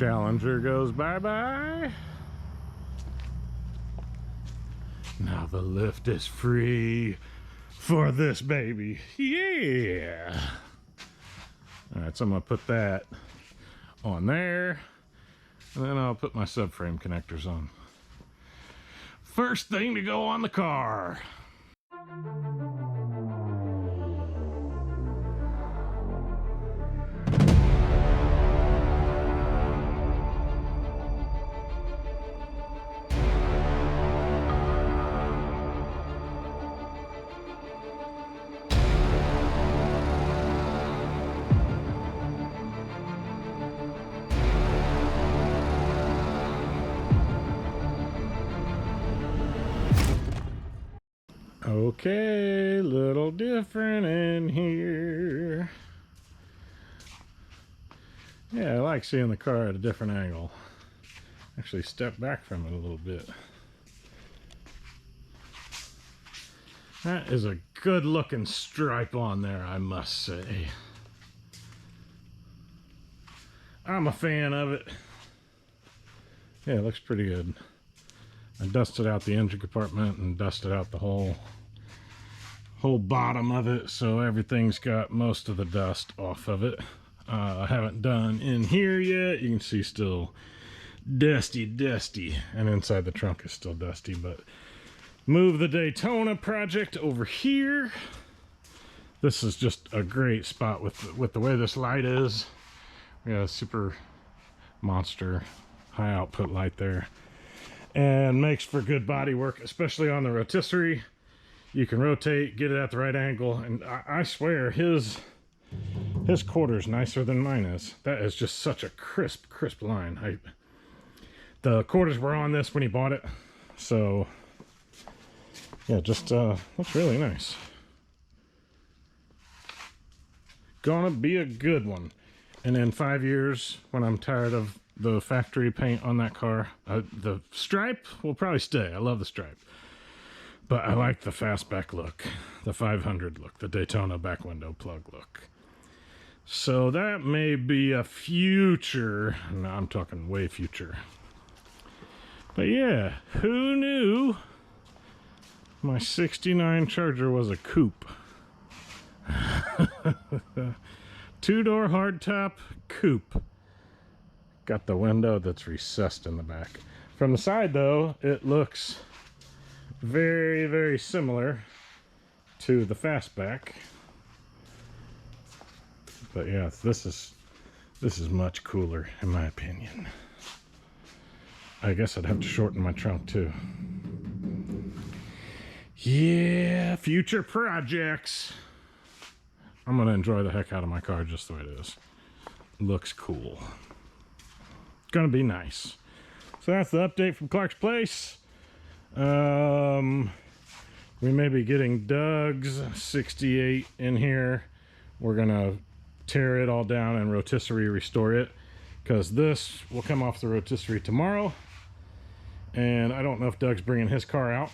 Challenger goes bye-bye. Now the lift is free for this baby. Yeah. All right, so I'm gonna put that on there, and then I'll put my subframe connectors on. First thing to go on the car. Okay, little different in here. Yeah, I like seeing the car at a different angle. Actually step back from it a little bit. That is a good looking stripe on there, I must say. I'm a fan of it. Yeah, it looks pretty good. I dusted out the engine compartment and dusted out the whole bottom of it, so everything's got most of the dust off of it. I haven't done in here yet. You can see still dusty, and inside the trunk is still dusty, but move the Daytona project over here. This is just a great spot with the way this light is. We got a super monster high output light there, and makes for good body work, especially on the rotisserie. You can rotate, get it at the right angle, and I swear his quarter's nicer than mine is. That is just such a crisp line. The quarters were on this when he bought it, so yeah, just looks really nice. Gonna be a good one. And in 5 years, when I'm tired of the factory paint on that car, the stripe will probably stay. I love the stripe, but I like the Fastback look, the 500 look, the Daytona back window plug look. So that may be a future, no, I'm talking way future. But yeah, who knew my 69 Charger was a coupe? Two-door hardtop coupe. Got the window that's recessed in the back. From the side though, it looks very similar to the Fastback. But yeah, this is much cooler in my opinion. I guess I'd have to shorten my trunk too. Yeah, future projects. I'm gonna enjoy the heck out of my car just the way it is. Looks cool. Gonna be nice. So that's the update from Clark's Place. We may be getting Doug's 68 in here. We're gonna tear it all down and rotisserie restore it, because this will come off the rotisserie tomorrow. And I don't know if Doug's bringing his car out,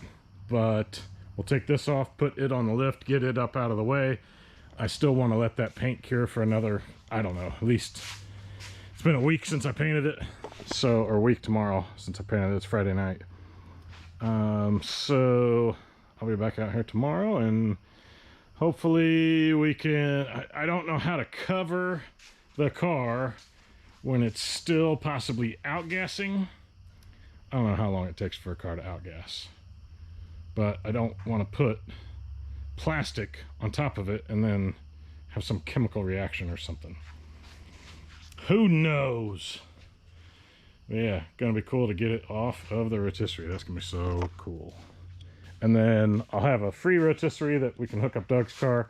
but we'll take this off, put it on the lift, get it up out of the way. I still want to let that paint cure for another, I don't know, at least it's been a week since I painted it. So, or a week tomorrow since I painted it. It's Friday night. So I'll be back out here tomorrow, and hopefully we can, I don't know how to cover the car when it's still possibly outgassing. I don't know how long it takes for a car to outgas, but I don't want to put plastic on top of it and then have some chemical reaction or something. Who knows? But yeah, gonna be cool to get it off of the rotisserie. That's gonna be so cool. And then I'll have a free rotisserie that we can hook up Doug's car,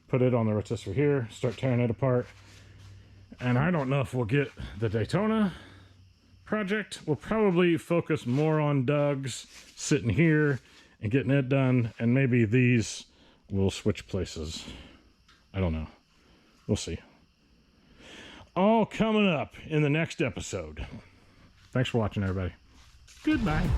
put it on the rotisserie here, start tearing it apart. And I don't know if we'll get the Daytona project. We'll probably focus more on Doug's sitting here and getting it done, and maybe these will switch places. I don't know. We'll see. All coming up in the next episode. Thanks for watching, everybody. Goodbye.